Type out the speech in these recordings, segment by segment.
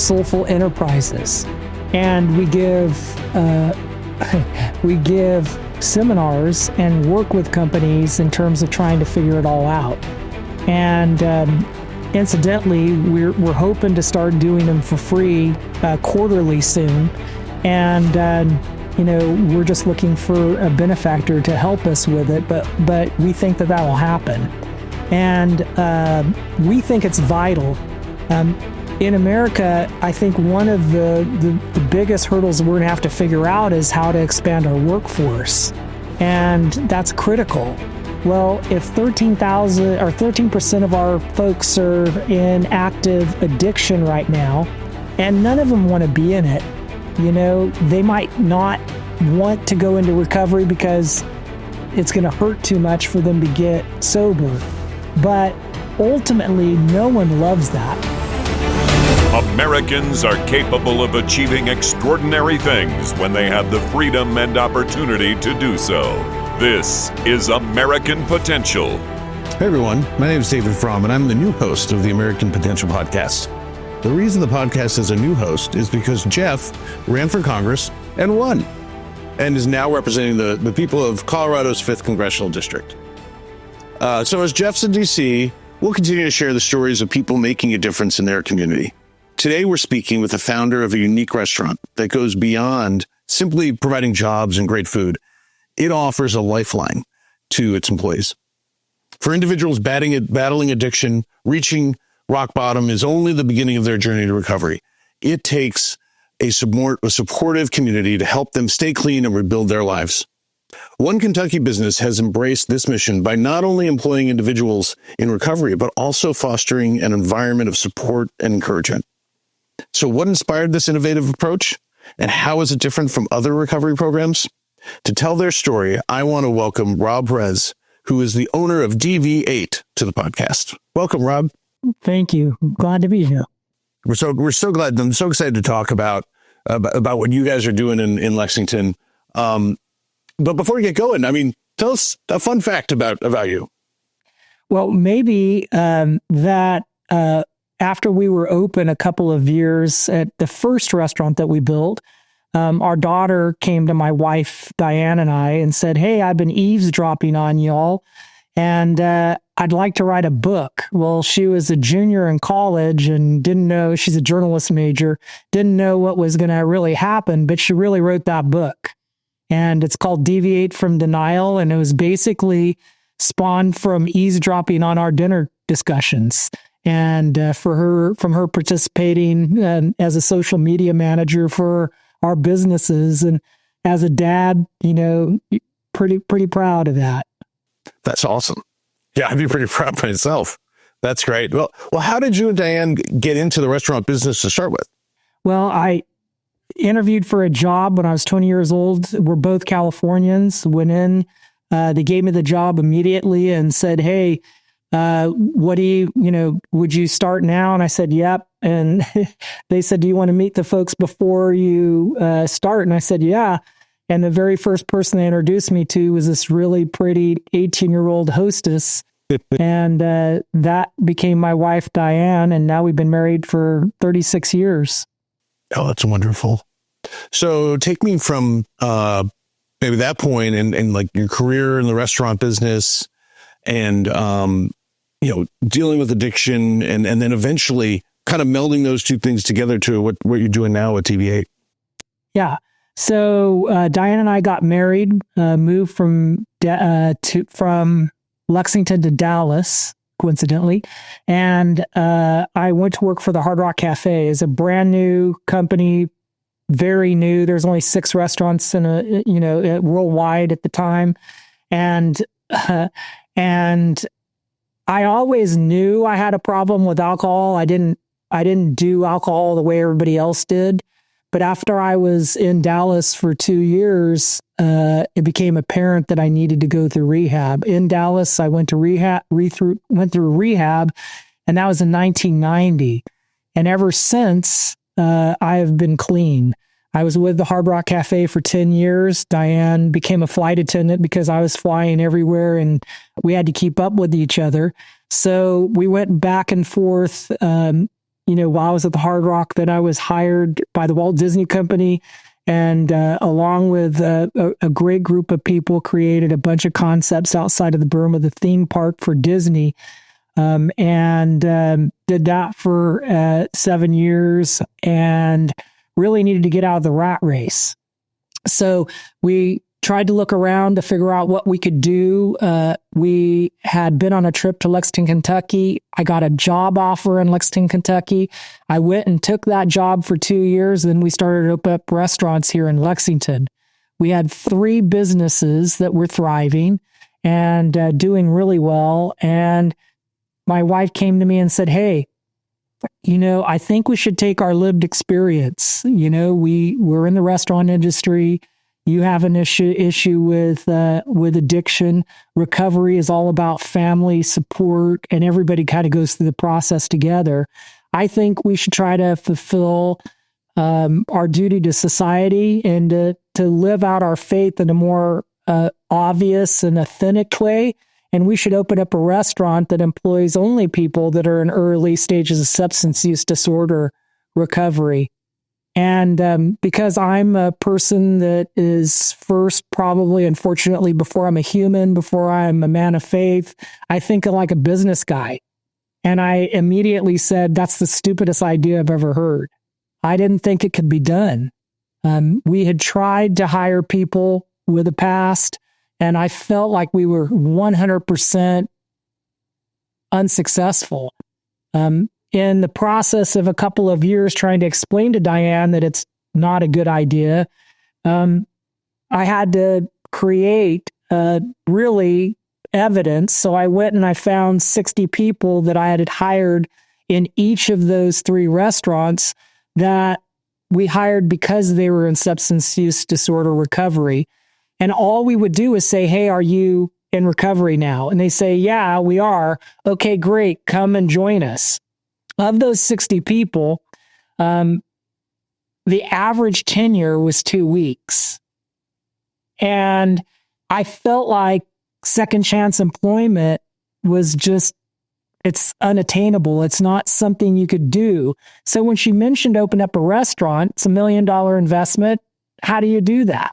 Soulful Enterprises. And we give seminars and work with companies in terms of trying to figure it all out. And incidentally, we're hoping to start doing them for free quarterly soon. And we're just looking for a benefactor to help us with it, but we think that will happen. And we think it's vital. In America, I think one of the biggest hurdles we're going to have to figure out is how to expand our workforce. And that's critical. Well, if 13,000 or 13% of our folks are in active addiction right now, and none of them want to be in it, they might not want to go into recovery because it's going to hurt too much for them to get sober. But ultimately, no one loves that. Americans are capable of achieving extraordinary things when they have the freedom and opportunity to do so. This is American Potential. Hey everyone, my name is David Fromm and I'm the new host of the American Potential podcast. The reason the podcast is a new host is because Jeff ran for Congress and won, and is now representing the people of Colorado's 5th Congressional District. So as Jeff's in DC, we'll continue to share the stories of people making a difference in their community. Today, we're speaking with the founder of a unique restaurant that goes beyond simply providing jobs and great food. It offers a lifeline to its employees. For individuals battling addiction, reaching rock bottom is only the beginning of their journey to recovery. It takes a supportive community to help them stay clean and rebuild their lives. One Kentucky business has embraced this mission by not only employing individuals in recovery, but also fostering an environment of support and encouragement. So what inspired this innovative approach, and how is it different from other recovery programs? To tell their story, I want to welcome Rob Perez, who is the owner of DV8, to the podcast. Welcome, Rob. Thank you. Glad to be here. We're so glad. I'm so excited to talk about what you guys are doing in Lexington. But before we get going, tell us a fun fact about you. Well, maybe that after we were open a couple of years at the first restaurant that we built, our daughter came to my wife, Diane, and I and said, "Hey, I've been eavesdropping on y'all, and I'd like to write a book." Well, she was a junior in college and didn't know, she's a journalist major, didn't know what was going to really happen, but she really wrote that book. And it's called DV8 from Denial, and it was basically spawned from eavesdropping on our dinner discussions. And from her participating as a social media manager for our businesses, and as a dad, pretty proud of that. That's awesome. Yeah, I'd be pretty proud myself. That's great. Well, how did you and Diane get into the restaurant business to start with? Well, I interviewed for a job when I was 20 years old. We're both Californians. Went in, they gave me the job immediately and said, "Hey, what do you would you start now?" And I said, "Yep." And they said, "Do you want to meet the folks before you start?" And I said, "Yeah." And the very first person they introduced me to was this really pretty 18-year-old hostess. And that became my wife, Diane. And now we've been married for 36 years. Oh, that's wonderful. So take me from maybe that point and like your career in the restaurant business and, dealing with addiction and then eventually kind of melding those two things together to what you're doing now with DV8. Yeah. So Diane and I got married, moved from Lexington to Dallas, coincidentally, and I went to work for the Hard Rock Cafe. It's a brand new company, very new. There's only 6 restaurants worldwide at the time, and I always knew I had a problem with alcohol. I didn't do alcohol the way everybody else did. But after I was in Dallas for 2 years, it became apparent that I needed to go through rehab. In Dallas, I went through rehab, and that was in 1990. And ever since, I have been clean. I was with the Hard Rock Cafe for 10 years. Diane became a flight attendant because I was flying everywhere and we had to keep up with each other. So we went back and forth while I was at the Hard Rock, that I was hired by the Walt Disney Company, and along with a great group of people, created a bunch of concepts outside of the berm of the theme park for Disney, and did that for 7 years, and really needed to get out of the rat race. So we tried to look around to figure out what we could do. We had been on a trip to Lexington, Kentucky. I got a job offer in Lexington, Kentucky. I went and took that job for 2 years. Then we started to open up restaurants here in Lexington. We had 3 businesses that were thriving and doing really well. And my wife came to me and said, "Hey, I think we should take our lived experience. We're in the restaurant industry. You have an issue with addiction. Recovery is all about family support, and everybody kind of goes through the process together. I think we should try to fulfill our duty to society and to live out our faith in a more obvious and authentic way. And we should open up a restaurant that employs only people that are in early stages of substance use disorder recovery." And because I'm a person that is first, probably, unfortunately, before I'm a human, before I'm a man of faith, I think like a business guy. And I immediately said, "That's the stupidest idea I've ever heard." I didn't think it could be done. We had tried to hire people with a past, and I felt like we were 100% unsuccessful. In the process of a couple of years trying to explain to Diane that it's not a good idea, I had to create really evidence. So I went and I found 60 people that I had hired in each of those 3 restaurants that we hired because they were in substance use disorder recovery. And all we would do is say, "Hey, are you in recovery now?" And they say, "Yeah, we are." "Okay, great. Come and join us." Of those 60 people, the average tenure was 2 weeks. And I felt like second chance employment was just, it's unattainable. It's not something you could do. So when she mentioned open up a restaurant, it's $1 million investment. How do you do that?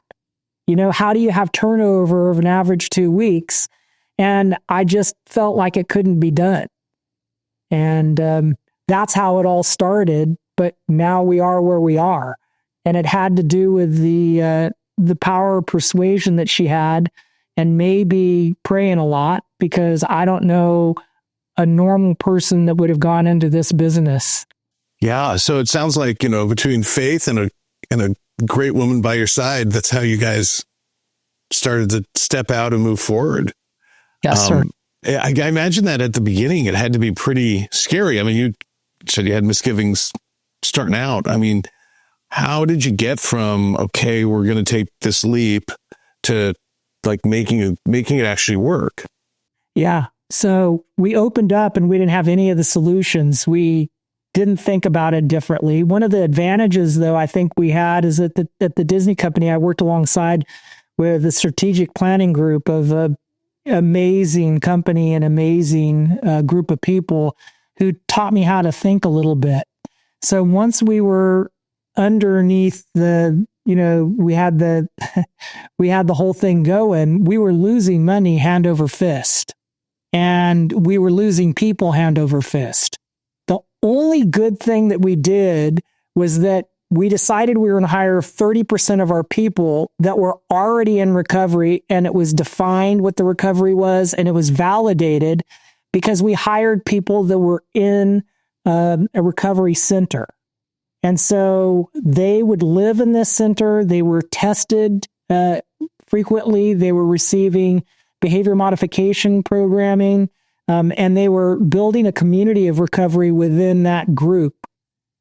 How do you have turnover of an average 2 weeks? And I just felt like it couldn't be done. And that's how it all started. But now we are where we are. And it had to do with the power of persuasion that she had, and maybe praying a lot, because I don't know a normal person that would have gone into this business. Yeah. So it sounds like, between faith and a great woman by your side, that's how you guys started to step out and move forward. Yes, sir. I imagine that at the beginning, it had to be pretty scary. I mean, you said you had misgivings starting out. I mean, how did you get from, okay, we're going to take this leap, to like making it actually work? Yeah. So we opened up and we didn't have any of the solutions. We didn't think about it differently. One of the advantages, though, I think we had is that at the Disney Company, I worked alongside with a strategic planning group of an amazing company and amazing group of people who taught me how to think a little bit. So once we were underneath we had the whole thing going, we were losing money hand over fist, and we were losing people hand over fist. The only good thing that we did was that we decided we were going to hire 30% of our people that were already in recovery, and it was defined what the recovery was, and it was validated because we hired people that were in a recovery center. And so they would live in this center. They were tested frequently. They were receiving behavior modification programming, and they were building a community of recovery within that group.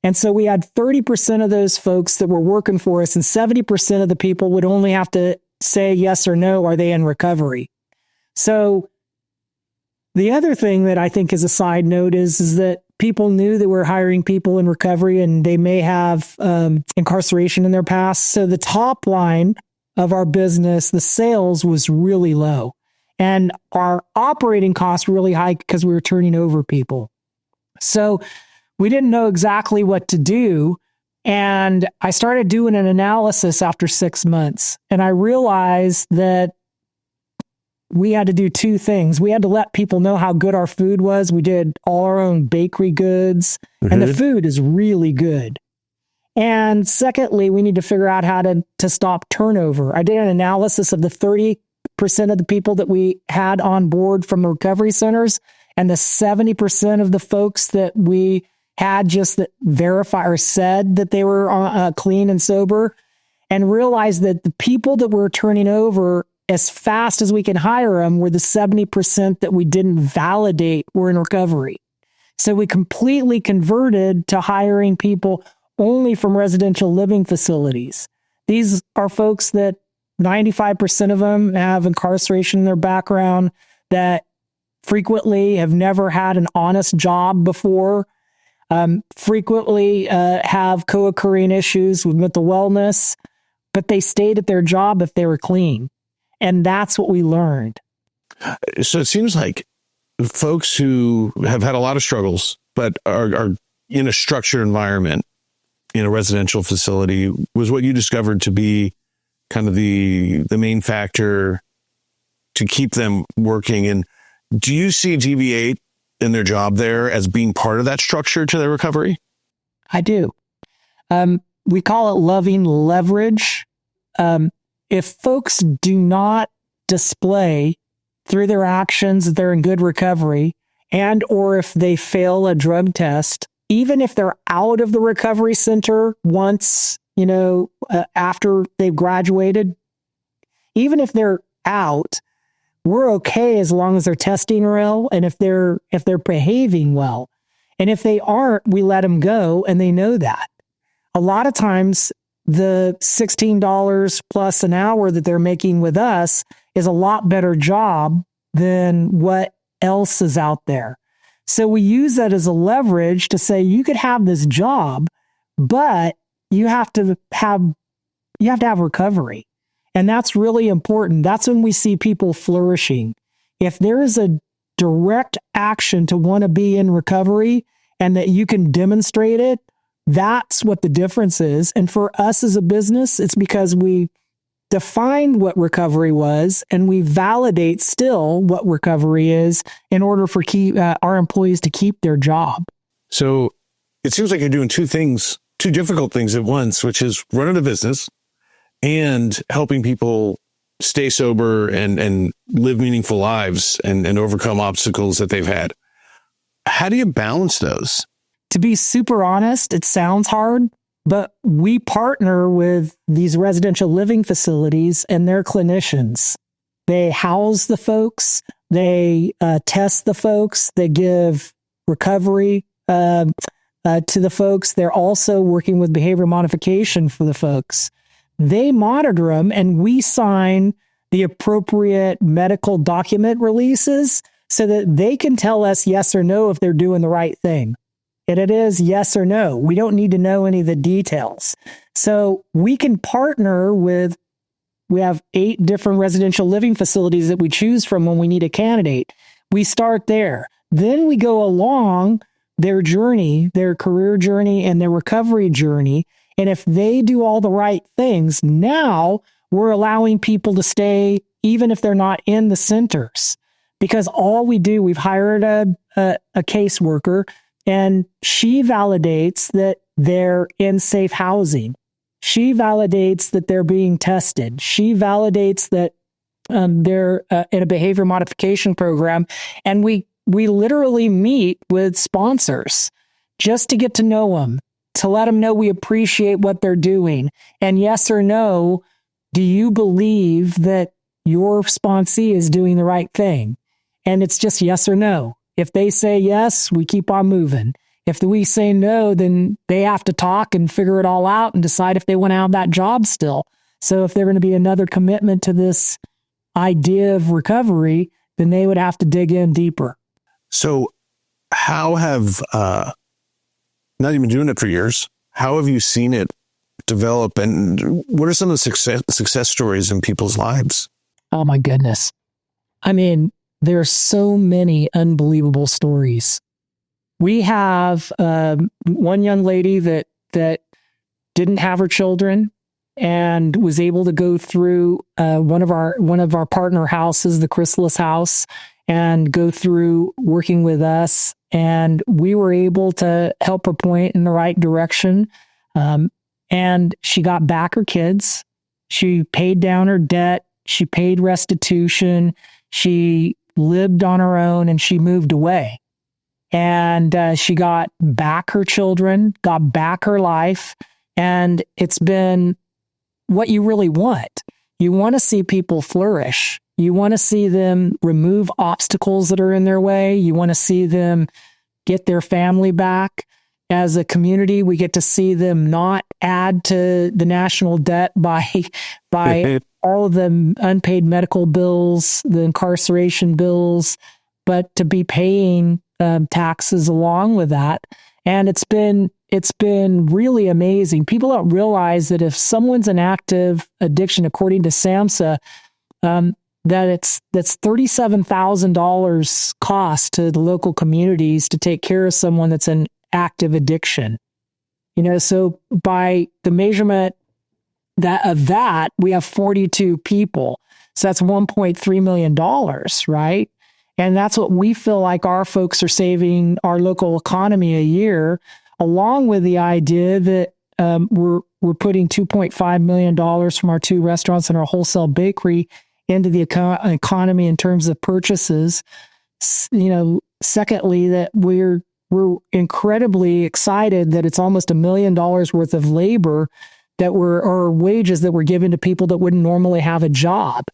And so we had 30% of those folks that were working for us, and 70% of the people would only have to say yes or no, are they in recovery? So the other thing that I think is a side note is that people knew that we're hiring people in recovery, and they may have incarceration in their past. So the top line of our business, the sales, was really low, and our operating costs were really high because we were turning over people. So we didn't know exactly what to do. And I started doing an analysis after 6 months. And I realized that we had to do two things. We had to let people know how good our food was. We did all our own bakery goods, and the food is really good. And secondly, we need to figure out how to stop turnover. I did an analysis of the 30% of the people that we had on board from the recovery centers and the 70% of the folks that we had just that verify or said that they were clean and sober, and realized that the people that we're turning over as fast as we can hire them were the 70% that we didn't validate were in recovery. So we completely converted to hiring people only from residential living facilities. These are folks that 95% of them have incarceration in their background, that frequently have never had an honest job before, frequently have co-occurring issues with mental wellness, but they stayed at their job if they were clean. And that's what we learned. So it seems like folks who have had a lot of struggles, but are in a structured environment in a residential facility was what you discovered to be kind of the main factor to keep them working. And do you see DV8 and their job there as being part of that structure to their recovery? I do. We call it loving leverage. If folks do not display through their actions that they're in good recovery, and or if they fail a drug test, even if they're out of the recovery center once, after they've graduated, even if they're out, we're okay as long as they're testing well and if they're behaving well. And if they aren't, we let them go, and they know that. A lot of times, the $16 plus an hour that they're making with us is a lot better job than what else is out there. So we use that as a leverage to say, you could have this job, but you have to have recovery. And that's really important. That's when we see people flourishing. If there is a direct action to want to be in recovery and that you can demonstrate it, that's what the difference is. And for us as a business, it's because we defined what recovery was and we validate still what recovery is in order for our employees to keep their job. So it seems like you're doing two difficult things at once, which is running a business and helping people stay sober and live meaningful lives and overcome obstacles that they've had. How do you balance those? To be super honest, it sounds hard, but we partner with these residential living facilities and their clinicians. They house the folks, they test the folks, they give recovery to the folks. They're also working with behavior modification for the folks. They monitor them, and we sign the appropriate medical document releases so that they can tell us yes or no if they're doing the right thing. And it is yes or no. We don't need to know any of the details. So we can partner with, we have 8 different residential living facilities that we choose from when we need a candidate. We start there. Then we go along their journey, their career journey and their recovery journey. And if they do all the right things, now we're allowing people to stay even if they're not in the centers. Because all we do, we've hired a caseworker, and she validates that they're in safe housing. She validates that they're being tested. She validates that they're in a behavior modification program. And we literally meet with sponsors just to get to know them, to let them know we appreciate what they're doing. And yes or no, do you believe that your sponsee is doing the right thing? And it's just yes or no. If they say yes, we keep on moving. If we say no, then they have to talk and figure it all out and decide if they want to have that job still. So if they're going to be another commitment to this idea of recovery, then they would have to dig in deeper. So how have, not even doing it for years, how have you seen it develop, and what are some of the success stories in people's lives? Oh my goodness. I mean, there are so many unbelievable stories. We have one young lady that didn't have her children and was able to go through one of our partner houses, the Chrysalis House, and go through working with us. And we were able to help her point in the right direction. And she got back her kids. She paid down her debt. She paid restitution. She lived on her own and she moved away. And she got back her children, got back her life. And it's been what you really want. You want to see people flourish. You want to see them remove obstacles that are in their way. You want to see them get their family back. As a community, we get to see them not add to the national debt by all of the unpaid medical bills, the incarceration bills, but to be paying taxes along with that. And it's been really amazing. People don't realize that if someone's in active addiction, according to SAMHSA, that's $37,000 cost to the local communities to take care of someone that's in active addiction. So by the measurement of that, we have 42 people. So that's $1.3 million, right? And that's what we feel like our folks are saving our local economy a year, along with the idea that we're putting $2.5 million from our 2 restaurants and our wholesale bakery into the economy in terms of purchases. Secondly, that we're incredibly excited that it's almost $1 million worth of labor or wages that were given to people that wouldn't normally have a job,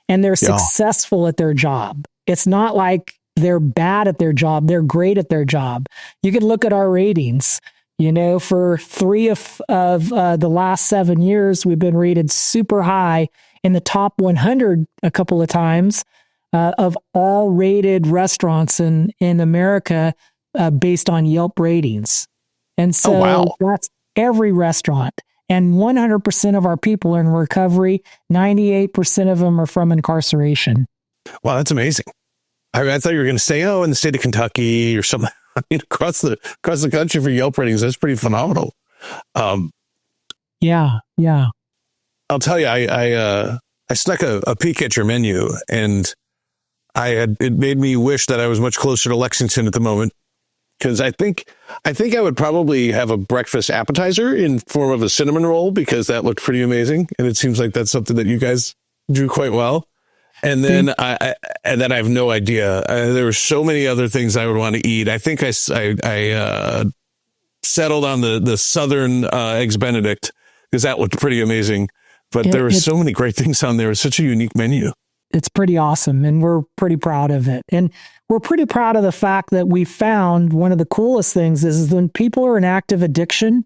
and they're successful at their job. It's not like they're bad at their job. They're great at their job. You can look at our ratings. For 3 of the last 7 years, we've been rated super high in the top 100 a couple of times of all rated restaurants in America based on Yelp ratings. And so that's every restaurant. And 100% of our people are in recovery. 98% of them are from incarceration. Wow, that's amazing. I thought you were going to say, in the state of Kentucky or something. Across the country for Yelp ratings, that's pretty phenomenal. Yeah. I'll tell you, I snuck a peek at your menu, and it made me wish that I was much closer to Lexington at the moment, because I think I would probably have a breakfast appetizer in form of a cinnamon roll, because that looked pretty amazing, and it seems like that's something that you guys do quite well. And then I have no idea. There were so many other things I would want to eat. I think I settled on the Southern Eggs Benedict, because that looked pretty amazing. But there were so many great things on there. It's such a unique menu. It's pretty awesome, and we're pretty proud of it. And we're pretty proud of the fact that we found one of the coolest things is when people are in active addiction,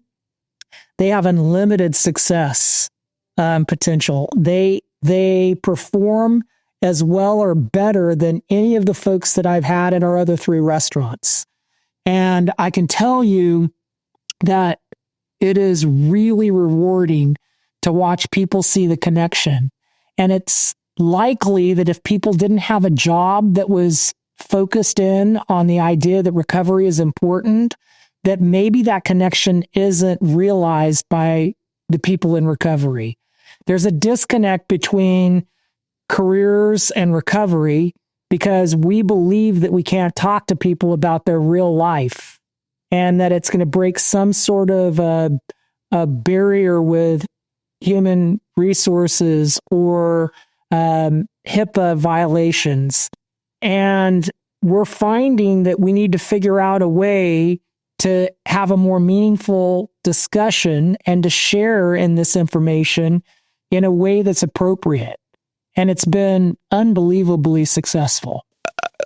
they have unlimited success potential. They perform as well or better than any of the folks that I've had at our other 3 restaurants. And I can tell you that it is really rewarding to watch people see the connection. And it's likely that if people didn't have a job that was focused in on the idea that recovery is important, that maybe that connection isn't realized by the people in recovery. There's a disconnect between careers and recovery because we believe that we can't talk to people about their real life, and that it's going to break some sort of a barrier with human resources or HIPAA violations. And we're finding that we need to figure out a way to have a more meaningful discussion and to share in this information in a way that's appropriate. And it's been unbelievably successful.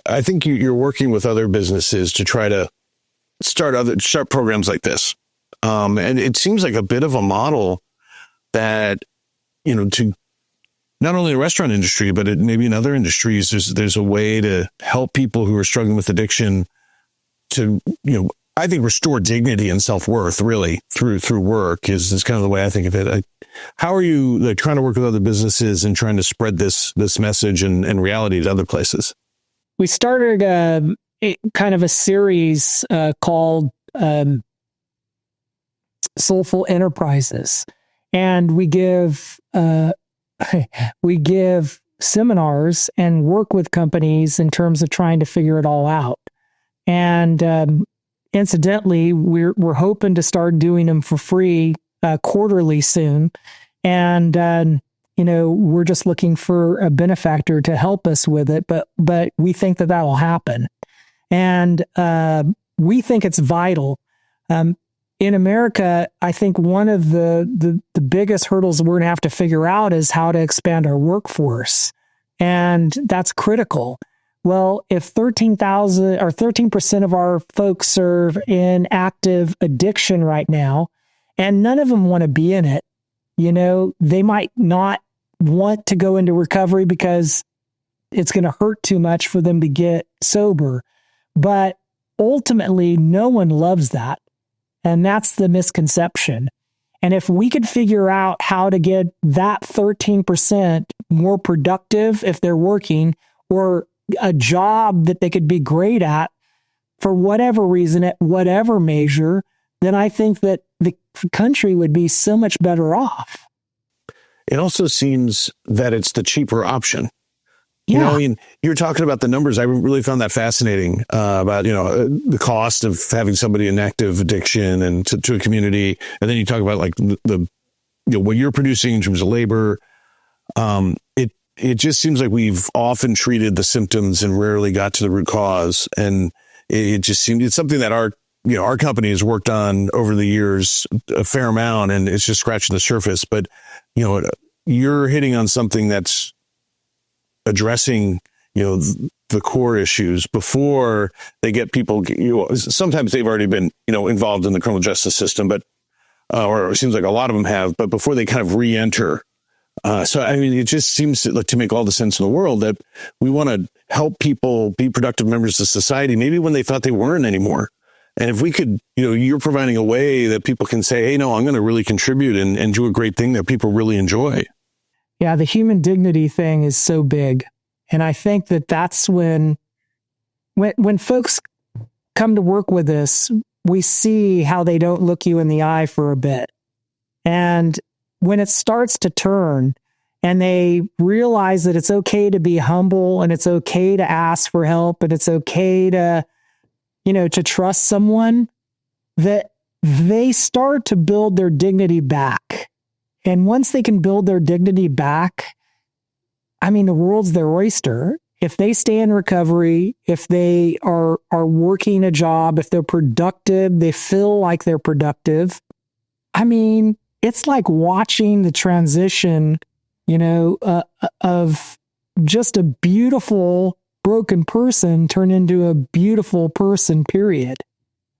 I think you're working with other businesses to try to start programs like this. And it seems like a bit of a model that, to not only the restaurant industry, but maybe in other industries, there's a way to help people who are struggling with addiction to, I think restore dignity and self-worth really through work is kind of the way I think of it. How are you trying to work with other businesses and trying to spread this message and reality to other places? We started kind of a series called Soulful Enterprises, and we give we give seminars and work with companies in terms of trying to figure it all out. And incidentally, we're hoping to start doing them for free quarterly soon. And we're just looking for a benefactor to help us with it, but we think that will happen. And we think it's vital. In America, I think one of the biggest hurdles we're going to have to figure out is how to expand our workforce. And that's critical. Well, if 13,000 or 13% of our folks are in active addiction right now, and none of them want to be in it, they might not want to go into recovery because it's going to hurt too much for them to get sober. But ultimately, no one loves that. And that's the misconception. And if we could figure out how to get that 13% more productive if they're working, or a job that they could be great at for whatever reason, at whatever measure, then I think that the country would be so much better off. It also seems that it's the cheaper option. Yeah. You're talking about the numbers. I really found that fascinating about, the cost of having somebody in active addiction and to a community. And then you talk about like the what you're producing in terms of labor. It just seems like we've often treated the symptoms and rarely got to the root cause. And it just seemed it's something that our company has worked on over the years a fair amount, and it's just scratching the surface. But, you're hitting on something that's addressing, the core issues before they get people, sometimes they've already been, involved in the criminal justice system, but, or it seems like a lot of them have, but before they kind of re-enter. It just seems to make all the sense in the world that we want to help people be productive members of society, maybe when they thought they weren't anymore. And if we could, you're providing a way that people can say, hey, no, I'm going to really contribute and do a great thing that people really enjoy. Yeah, the human dignity thing is so big. And I think that that's when folks come to work with us, we see how they don't look you in the eye for a bit. And when it starts to turn and they realize that it's okay to be humble and it's okay to ask for help and it's okay to, to trust someone, that they start to build their dignity back. And once they can build their dignity back, the world's their oyster. If they stay in recovery, if they are working a job, if they're productive, they feel like they're productive. It's like watching the transition, of just a beautiful broken person turn into a beautiful person, period.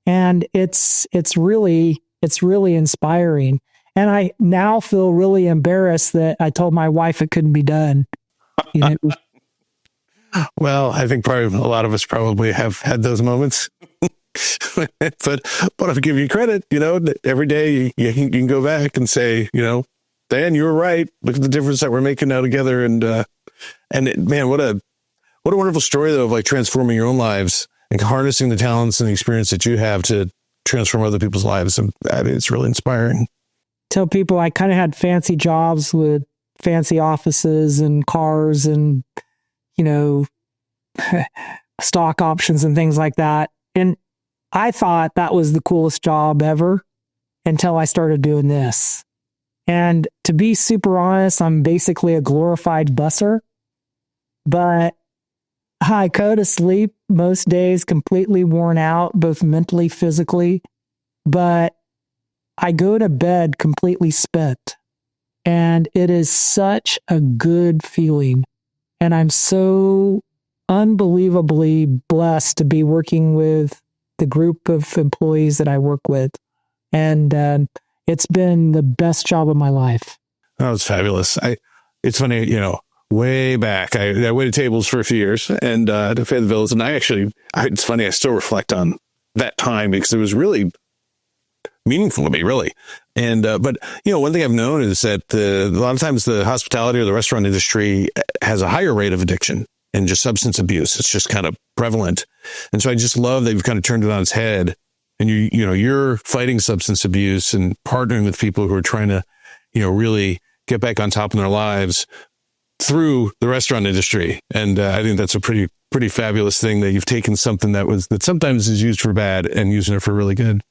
And it's really inspiring. And I now feel really embarrassed that I told my wife it couldn't be done. Well, I think probably a lot of us probably have had those moments. but I'll give you credit, every day you can go back and say, Dan, you were right. Look at the difference that we're making now together. And man, what a wonderful story though, of like transforming your own lives and harnessing the talents and the experience that you have to transform other people's lives. And it's really inspiring. Tell people I kind of had fancy jobs with fancy offices and cars and, stock options and things like that. And I thought that was the coolest job ever until I started doing this. And to be super honest, I'm basically a glorified busser, but I go to sleep most days completely worn out, both mentally, physically, but I go to bed completely spent. And it is such a good feeling. And I'm so unbelievably blessed to be working with the group of employees that I work with. And it's been the best job of my life. Oh, it's fabulous. It's funny, way back, I waited tables for a few years and to pay the bills. And it's funny, I still reflect on that time because it was really meaningful to me, really. And, but one thing I've known is that a lot of times the hospitality or the restaurant industry has a higher rate of addiction and just substance abuse. It's just kind of prevalent. And so I just love that you've kind of turned it on its head, and you're fighting substance abuse and partnering with people who are trying to, really get back on top of their lives through the restaurant industry. And I think that's a pretty fabulous thing that you've taken something that sometimes is used for bad and using it for really good.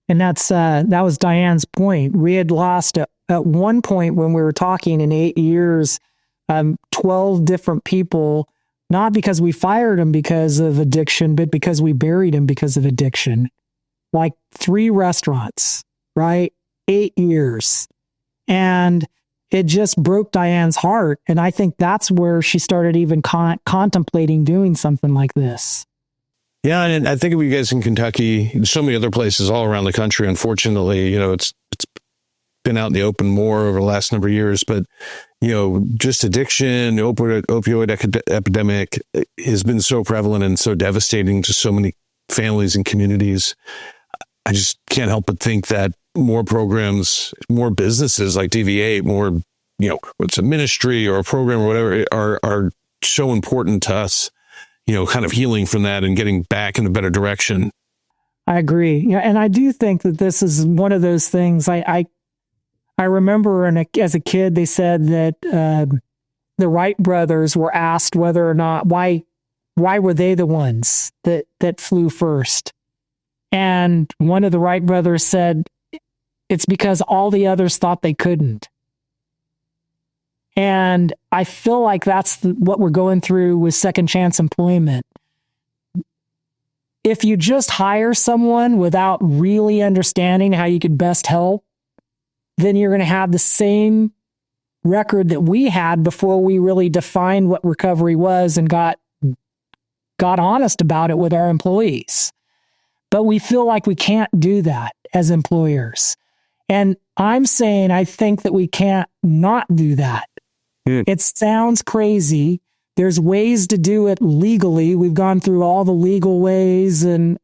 And that was Diane's point. We had lost at one point when we were talking in 8 years, 12 different people, not because we fired them because of addiction, but because we buried them because of addiction. Like 3 restaurants, right? 8 years. And it just broke Diane's heart. And I think that's where she started even contemplating doing something like this. Yeah, and I think of you guys in Kentucky, so many other places all around the country. Unfortunately, it's been out in the open more over the last number of years. But just addiction, opioid epidemic has been so prevalent and so devastating to so many families and communities. I just can't help but think that more programs, more businesses like DV8, more what's a ministry or a program or whatever are so important to us. Kind of healing from that and getting back in a better direction. I agree. Yeah, and I do think that this is one of those things. I remember as a kid, they said that the Wright brothers were asked whether or not why were they the ones that flew first, and one of the Wright brothers said it's because all the others thought they couldn't. And I feel like that's what we're going through with second chance employment. If you just hire someone without really understanding how you could best help, then you're going to have the same record that we had before we really defined what recovery was and got honest about it with our employees. But we feel like we can't do that as employers. And I'm saying I think that we can't not do that. It sounds crazy. There's ways to do it legally. We've gone through all the legal ways and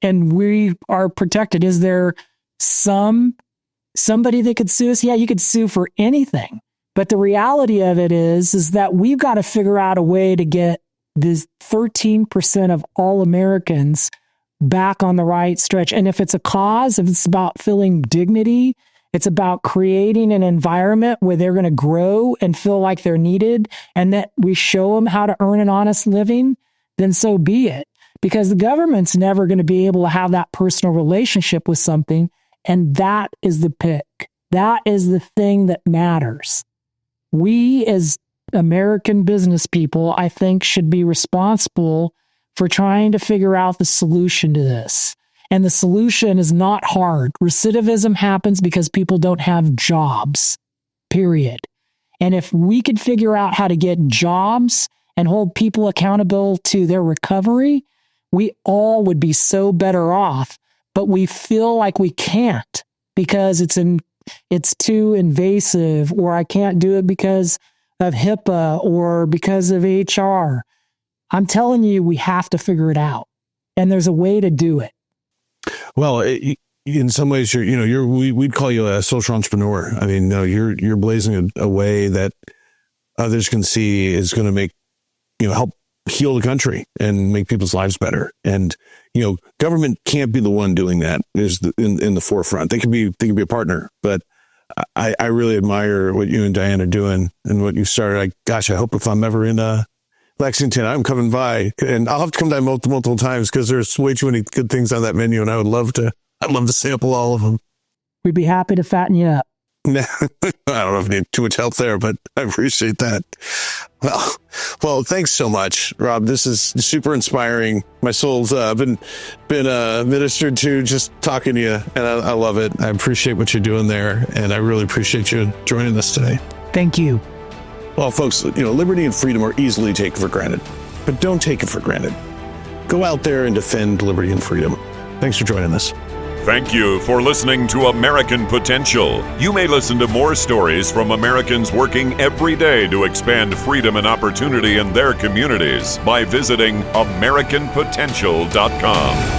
we are protected. Is there somebody that could sue us? Yeah, you could sue for anything. But the reality of it is that we've got to figure out a way to get this 13% of all Americans back on the right stretch. And if it's a cause, if it's about feeling dignity, it's about creating an environment where they're going to grow and feel like they're needed and that we show them how to earn an honest living, then so be it. Because the government's never going to be able to have that personal relationship with something. And that is the pick. That is the thing that matters. We as American business people, I think, should be responsible for trying to figure out the solution to this. And the solution is not hard. Recidivism happens because people don't have jobs, period. And if we could figure out how to get jobs and hold people accountable to their recovery, we all would be so better off. But we feel like we can't because it's too invasive, or I can't do it because of HIPAA or because of HR. I'm telling you, we have to figure it out. And there's a way to do it. Well, in some ways, we'd call you a social entrepreneur. I mean, no, you're blazing a way that others can see is going to make, help heal the country and make people's lives better. And, government can't be the one doing that is in the forefront. They can be a partner, but I really admire what you and Diane are doing and what you started. I hope if I'm ever in Lexington, I'm coming by, and I'll have to come by multiple times because there's way too many good things on that menu, and I'd love to sample all of them. We'd be happy to fatten you up. I don't know if I need too much help there, but I appreciate that. Well, thanks so much, Rob. This is super inspiring. My soul's been ministered to just talking to you, and I love it. I appreciate what you're doing there, and I really appreciate you joining us today. Thank you. Well, folks, liberty and freedom are easily taken for granted, but don't take it for granted. Go out there and defend liberty and freedom. Thanks for joining us. Thank you for listening to American Potential. You may listen to more stories from Americans working every day to expand freedom and opportunity in their communities by visiting AmericanPotential.com.